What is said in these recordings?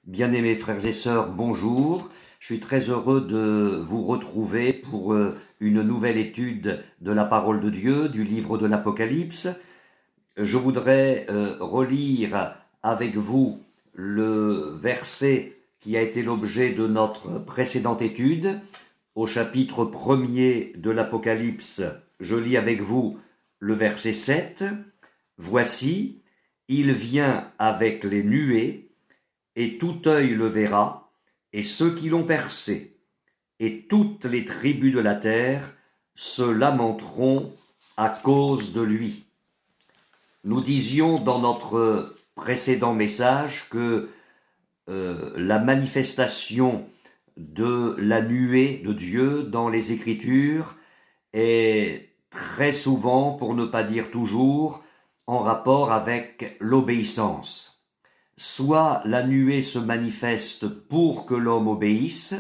Bien-aimés frères et sœurs, bonjour. Je suis très heureux de vous retrouver pour une nouvelle étude de la parole de Dieu, du livre de l'Apocalypse. Je voudrais relire avec vous le verset qui a été l'objet de notre précédente étude. Au chapitre 1er de l'Apocalypse, je lis avec vous le verset 7. « Voici, il vient avec les nuées, et tout œil le verra, et ceux qui l'ont percé, et toutes les tribus de la terre se lamenteront à cause de lui. » Nous disions dans notre précédent message que la manifestation de la nuée de Dieu dans les Écritures est très souvent, pour ne pas dire toujours, en rapport avec l'obéissance. Soit la nuée se manifeste pour que l'homme obéisse,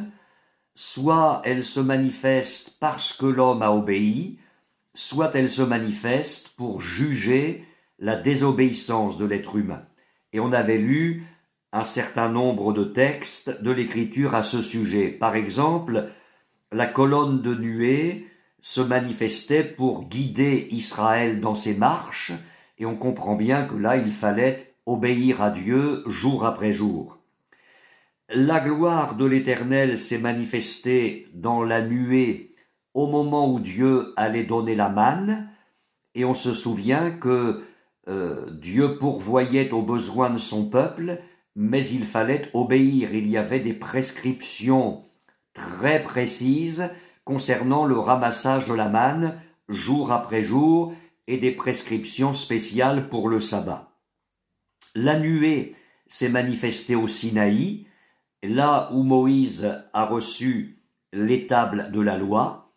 soit elle se manifeste parce que l'homme a obéi, soit elle se manifeste pour juger la désobéissance de l'être humain. Et on avait lu un certain nombre de textes de l'Écriture à ce sujet. Par exemple, la colonne de nuée se manifestait pour guider Israël dans ses marches, et on comprend bien que là, il fallait obéir à Dieu jour après jour. La gloire de l'Éternel s'est manifestée dans la nuée au moment où Dieu allait donner la manne, et on se souvient que Dieu pourvoyait aux besoins de son peuple, mais il fallait obéir. Il y avait des prescriptions très précises concernant le ramassage de la manne jour après jour et des prescriptions spéciales pour le sabbat. La nuée s'est manifestée au Sinaï, là où Moïse a reçu les tables de la loi,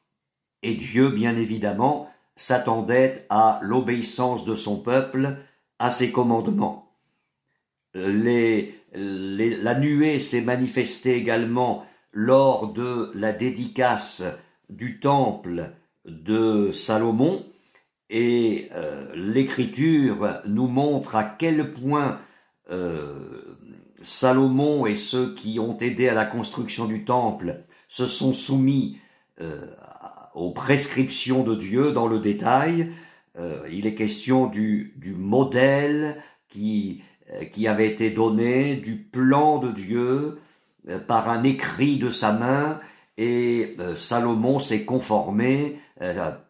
et Dieu, bien évidemment, s'attendait à l'obéissance de son peuple à ses commandements. La nuée s'est manifestée également lors de la dédicace du temple de Salomon, et l'Écriture nous montre à quel point Salomon et ceux qui ont aidé à la construction du temple se sont soumis aux prescriptions de Dieu dans le détail. Il est question du modèle qui avait été donné, du plan de Dieu par un écrit de sa main, et Salomon s'est conformé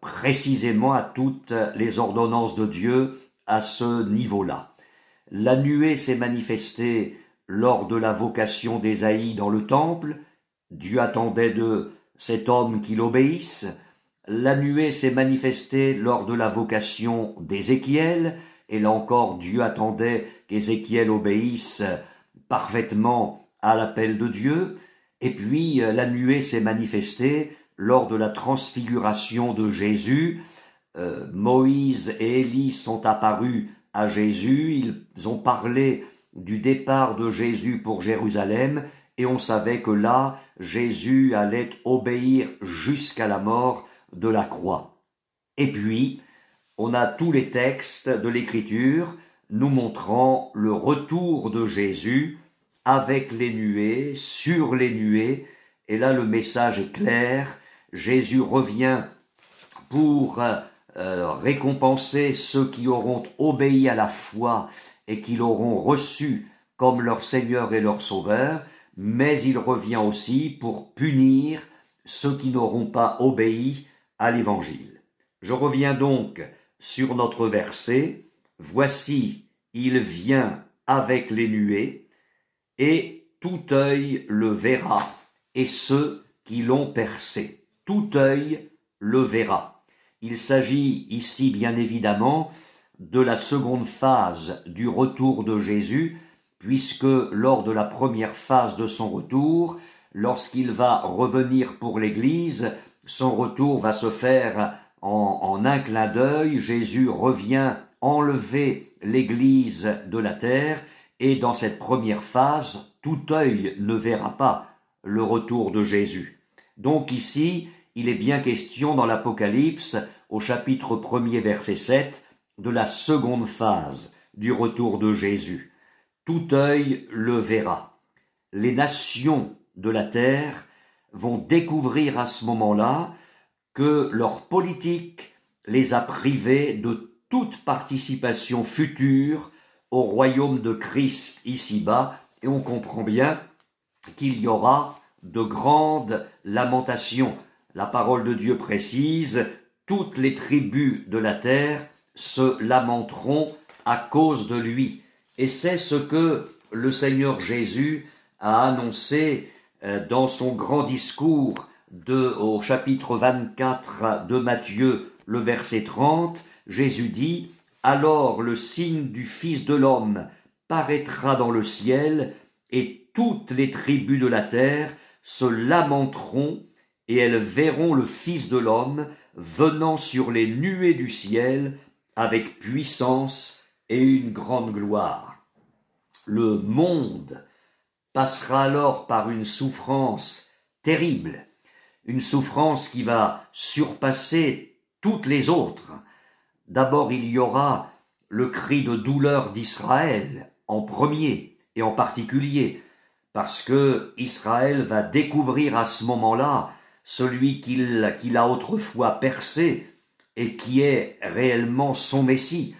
précisément à toutes les ordonnances de Dieu à ce niveau-là. La nuée s'est manifestée lors de la vocation d'Ésaïe dans le temple. Dieu attendait de cet homme qu'il obéisse. La nuée s'est manifestée lors de la vocation d'Ézéchiel, et là encore Dieu attendait qu'Ézéchiel obéisse parfaitement à l'appel de Dieu. Et puis la nuée s'est manifestée lors de la transfiguration de Jésus. Moïse et Élie sont apparus à Jésus, ils ont parlé du départ de Jésus pour Jérusalem, et on savait que là, Jésus allait obéir jusqu'à la mort de la croix. Et puis, on a tous les textes de l'Écriture nous montrant le retour de Jésus avec les nuées, sur les nuées, et là le message est clair. Jésus revient pour récompenser ceux qui auront obéi à la foi et qui l'auront reçu comme leur Seigneur et leur Sauveur, mais il revient aussi pour punir ceux qui n'auront pas obéi à l'Évangile. Je reviens donc sur notre verset. « Voici, il vient avec les nuées, et tout œil le verra, et ceux qui l'ont percé. » Tout œil le verra. Il s'agit ici bien évidemment de la seconde phase du retour de Jésus, puisque lors de la première phase de son retour, lorsqu'il va revenir pour l'Église, son retour va se faire en un clin d'œil. Jésus revient enlever l'Église de la terre, et dans cette première phase, tout œil ne verra pas le retour de Jésus. Donc ici, il est bien question dans l'Apocalypse, au chapitre 1er, verset 7, de la seconde phase du retour de Jésus. Tout œil le verra. les nations de la terre vont découvrir à ce moment-là que leur politique les a privés de toute participation future au royaume de Christ ici-bas, et on comprend bien qu'il y aura de grandes lamentations. La parole de Dieu précise, toutes les tribus de la terre se lamenteront à cause de lui. Et c'est ce que le Seigneur Jésus a annoncé dans son grand discours au chapitre 24 de Matthieu, le verset 30. Jésus dit, « Alors le signe du Fils de l'homme paraîtra dans le ciel, et toutes les tribus de la terre se lamenteront, et elles verront le Fils de l'homme venant sur les nuées du ciel avec puissance et une grande gloire. » Le monde passera alors par une souffrance terrible, une souffrance qui va surpasser toutes les autres. D'abord, il y aura le cri de douleur d'Israël en premier et en particulier, parce que Israël va découvrir à ce moment-là celui qu'il a autrefois percé et qui est réellement son Messie.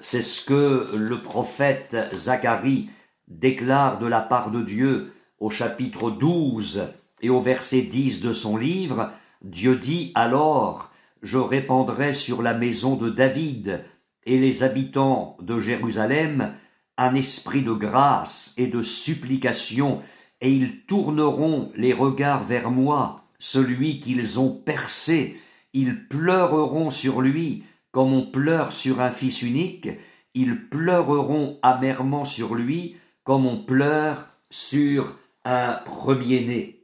C'est ce que le prophète Zacharie déclare de la part de Dieu au chapitre 12 et au verset 10 de son livre. Dieu dit alors, « Je répandrai sur la maison de David et les habitants de Jérusalem un esprit de grâce et de supplication, et ils tourneront les regards vers moi, celui qu'ils ont percé. Ils pleureront sur lui comme on pleure sur un fils unique. Ils pleureront amèrement sur lui comme on pleure sur un premier-né. »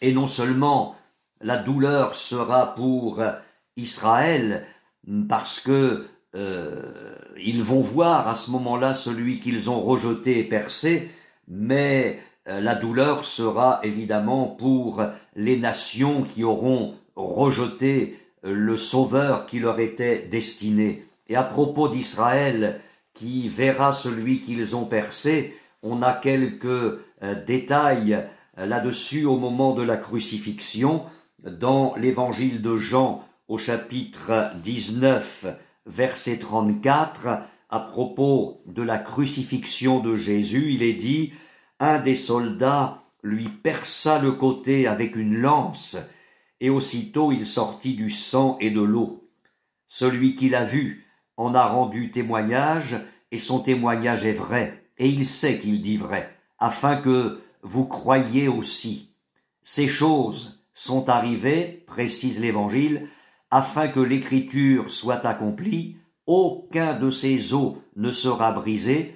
Et non seulement la douleur sera pour Israël, parce que ils vont voir à ce moment-là celui qu'ils ont rejeté et percé, mais la douleur sera évidemment pour les nations qui auront rejeté le Sauveur qui leur était destiné. Et à propos d'Israël, qui verra celui qu'ils ont percé, on a quelques détails là-dessus au moment de la crucifixion. Dans l'évangile de Jean, au chapitre 19, verset 34, à propos de la crucifixion de Jésus, il est dit « Un des soldats lui perça le côté avec une lance, et aussitôt il sortit du sang et de l'eau. Celui qui l'a vu en a rendu témoignage, et son témoignage est vrai, et il sait qu'il dit vrai, afin que vous croyiez aussi. Ces choses sont arrivées, précise l'Évangile, afin que l'Écriture soit accomplie, aucun de ces os ne sera brisé.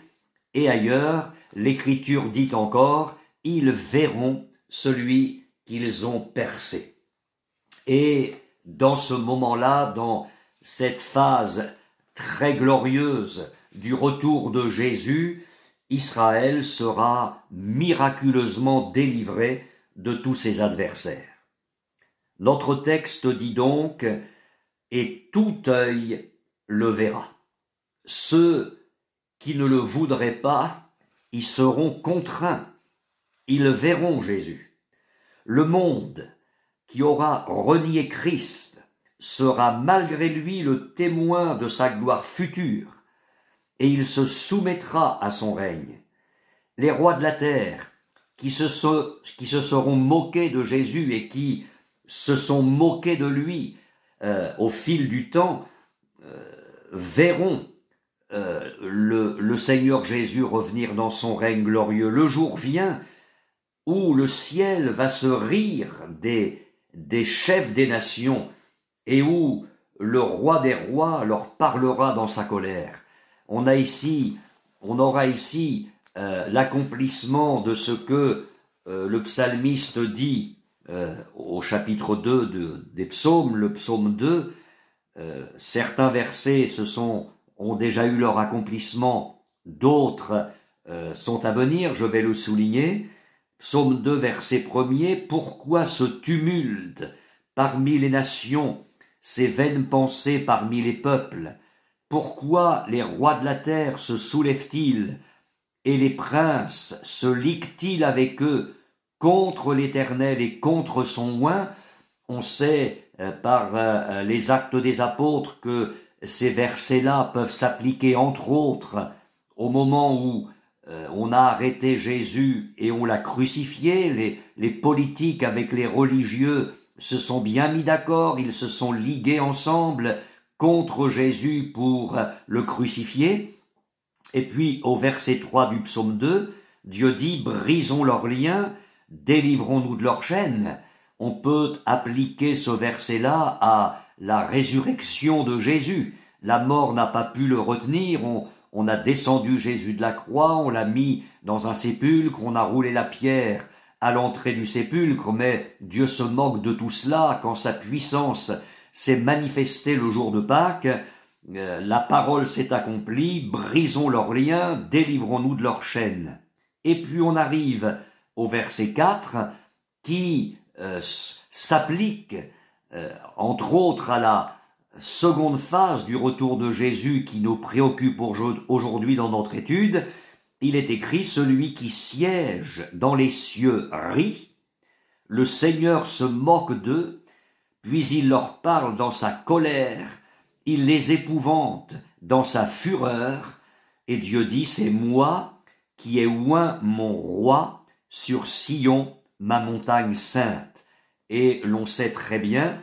Et ailleurs, l'Écriture dit encore, ils verront celui qu'ils ont percé. Et dans ce moment-là, dans cette phase très glorieuse du retour de Jésus, Israël sera miraculeusement délivré de tous ses adversaires. Notre texte dit donc « Et tout œil le verra ». Ceux qui ne le voudraient pas y seront contraints. Ils verront Jésus. Le monde qui aura renié Christ sera malgré lui le témoin de sa gloire future, et il se soumettra à son règne. Les rois de la terre qui se seront moqués de Jésus et qui se sont moqués de lui au fil du temps, verront le Seigneur Jésus revenir dans son règne glorieux. Le jour vient où le ciel va se rire des chefs des nations et où le roi des rois leur parlera dans sa colère. On aura ici l'accomplissement de ce que le psalmiste dit au chapitre 2 des psaumes, le psaume 2. Certains versets ont déjà eu leur accomplissement, d'autres sont à venir, je vais le souligner. Psaume 2, verset 1er, « Pourquoi ce tumulte parmi les nations, ces vaines pensées parmi les peuples? Pourquoi les rois de la terre se soulèvent-ils? et les princes se liguent-ils avec eux contre l'Éternel et contre son oint? On sait par les actes des apôtres que ces versets-là peuvent s'appliquer entre autres au moment où on a arrêté Jésus et on l'a crucifié. Les politiques avec les religieux se sont bien mis d'accord, ils se sont ligués ensemble contre Jésus pour le crucifier. Et puis au verset 3 du psaume 2, Dieu dit « Brisons leurs liens, délivrons-nous de leurs chaînes ». On peut appliquer ce verset-là à la résurrection de Jésus. La mort n'a pas pu le retenir, on a descendu Jésus de la croix, on l'a mis dans un sépulcre, on a roulé la pierre à l'entrée du sépulcre, mais Dieu se moque de tout cela quand sa puissance s'est manifestée le jour de Pâques. La parole s'est accomplie, brisons leurs liens, délivrons-nous de leurs chaînes. Et puis on arrive au verset 4 qui s'applique entre autres à la seconde phase du retour de Jésus qui nous préoccupe aujourd'hui dans notre étude. Il est écrit « Celui qui siège dans les cieux rit, le Seigneur se moque d'eux, puis il leur parle dans sa colère, il les épouvante dans sa fureur, et Dieu dit « C'est moi qui ai oint mon roi sur Sion, ma montagne sainte ». Et l'on sait très bien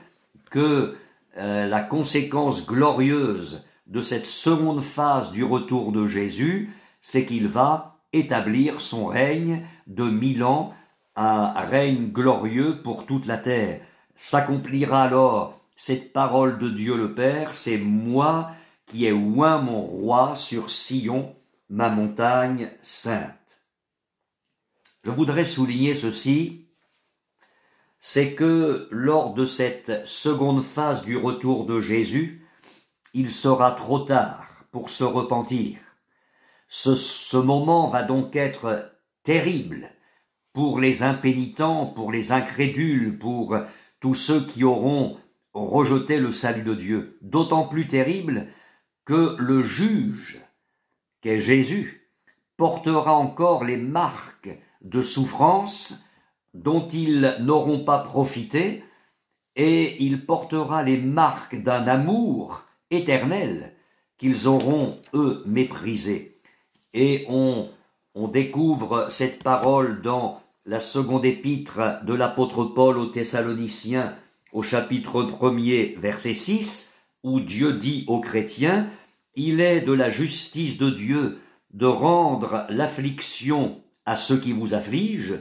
que la conséquence glorieuse de cette seconde phase du retour de Jésus, c'est qu'il va établir son règne de 1000 ans, un règne glorieux pour toute la terre. S'accomplira alors cette parole de Dieu le Père, c'est moi qui ai oint mon roi sur Sion, ma montagne sainte. Je voudrais souligner ceci, c'est que lors de cette seconde phase du retour de Jésus, il sera trop tard pour se repentir. Ce moment va donc être terrible pour les impénitents, pour les incrédules, pour tous ceux qui auront rejeté le salut de Dieu. D'autant plus terrible que le juge, qu'est Jésus, portera encore les marques de souffrance dont ils n'auront pas profité, et il portera les marques d'un amour éternel qu'ils auront, eux, méprisé. Et on découvre cette parole dans la seconde épître de l'apôtre Paul aux Thessaloniciens, au chapitre 1er, verset 6, où Dieu dit aux chrétiens « Il est de la justice de Dieu de rendre l'affliction à ceux qui vous affligent,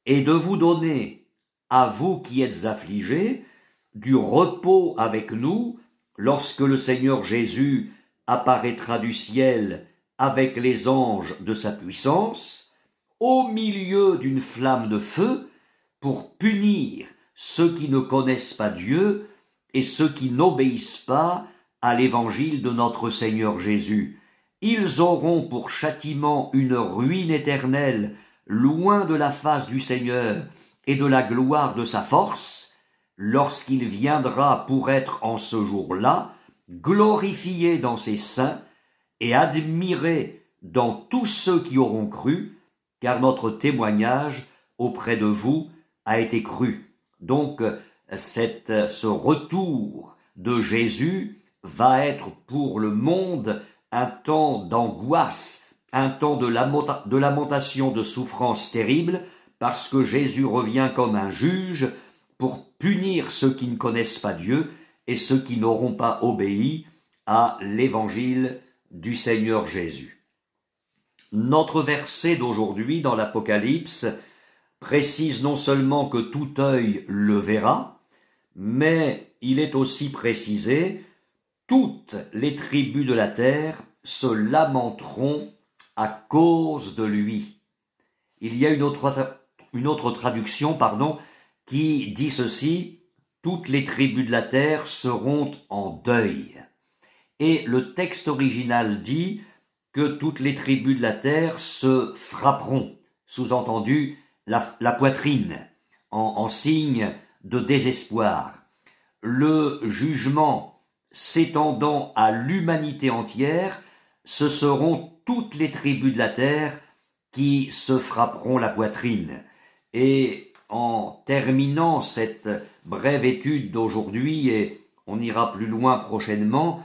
et de vous donner, à vous qui êtes affligés, du repos avec nous, lorsque le Seigneur Jésus apparaîtra du ciel avec les anges de sa puissance, au milieu d'une flamme de feu, pour punir ceux qui ne connaissent pas Dieu et ceux qui n'obéissent pas à l'évangile de notre Seigneur Jésus. Ils auront pour châtiment une ruine éternelle, loin de la face du Seigneur et de la gloire de sa force, lorsqu'il viendra pour être en ce jour-là, glorifié dans ses saints et admiré dans tous ceux qui auront cru, car notre témoignage auprès de vous a été cru. Donc, ce retour de Jésus va être pour le monde un temps d'angoisse, un temps de lamentation, de souffrance terrible, parce que Jésus revient comme un juge pour punir ceux qui ne connaissent pas Dieu et ceux qui n'auront pas obéi à l'évangile du Seigneur Jésus. Notre verset d'aujourd'hui dans l'Apocalypse précise non seulement que tout œil le verra, mais il est aussi précisé « Toutes les tribus de la terre se lamenteront à cause de lui ». Il y a une autre traduction, qui dit ceci « Toutes les tribus de la terre seront en deuil ». Et le texte original dit que toutes les tribus de la terre se frapperont, sous-entendu la poitrine, en signe de désespoir. Le jugement s'étendant à l'humanité entière, ce seront toutes les tribus de la terre qui se frapperont la poitrine. Et en terminant cette brève étude d'aujourd'hui, et on ira plus loin prochainement,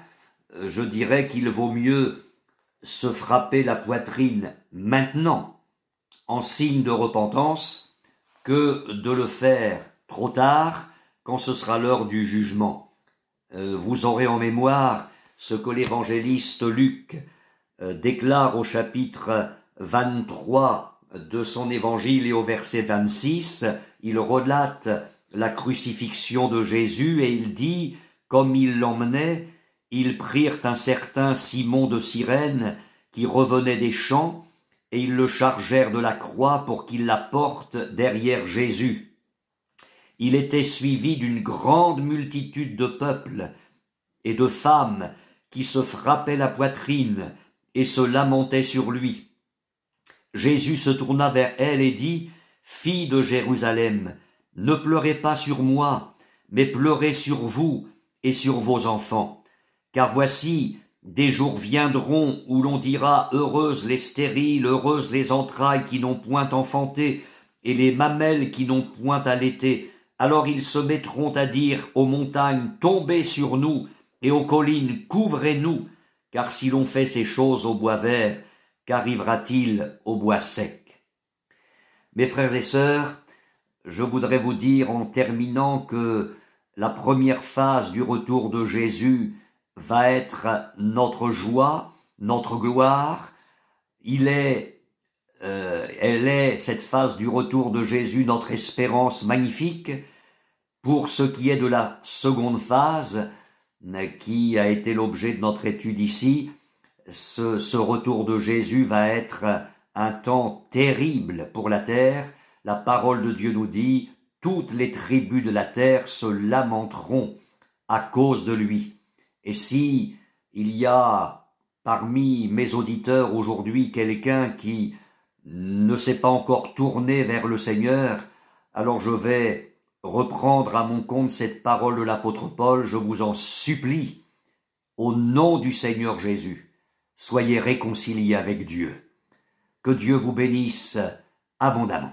je dirais qu'il vaut mieux se frapper la poitrine maintenant, en signe de repentance, que de le faire trop tard, quand ce sera l'heure du jugement. Vous aurez en mémoire ce que l'évangéliste Luc déclare au chapitre 23 de son évangile et au verset 26. Il relate la crucifixion de Jésus et il dit, comme il l'emmenait, ils prirent un certain Simon de Cyrène qui revenait des champs et ils le chargèrent de la croix pour qu'il la porte derrière Jésus. Il était suivi d'une grande multitude de peuples et de femmes qui se frappaient la poitrine et se lamentaient sur lui. Jésus se tourna vers elle et dit, « Fille de Jérusalem, ne pleurez pas sur moi, mais pleurez sur vous et sur vos enfants. Car voici, des jours viendront où l'on dira, heureuses les stériles, heureuses les entrailles qui n'ont point enfanté, et les mamelles qui n'ont point allaité. Alors ils se mettront à dire aux montagnes, tombez sur nous, et aux collines, couvrez-nous, car si l'on fait ces choses au bois vert, qu'arrivera-t-il au bois sec? » Mes frères et sœurs, je voudrais vous dire en terminant que la première phase du retour de Jésus va être notre joie, notre gloire. Elle est, cette phase du retour de Jésus, notre espérance magnifique. Pour ce qui est de la seconde phase, qui a été l'objet de notre étude ici, ce retour de Jésus va être un temps terrible pour la terre. La parole de Dieu nous dit, toutes les tribus de la terre se lamenteront à cause de lui. Et si il y a parmi mes auditeurs aujourd'hui quelqu'un qui ne s'est pas encore tourné vers le Seigneur, alors je vais reprendre à mon compte cette parole de l'apôtre Paul, je vous en supplie, au nom du Seigneur Jésus, soyez réconciliés avec Dieu. Que Dieu vous bénisse abondamment.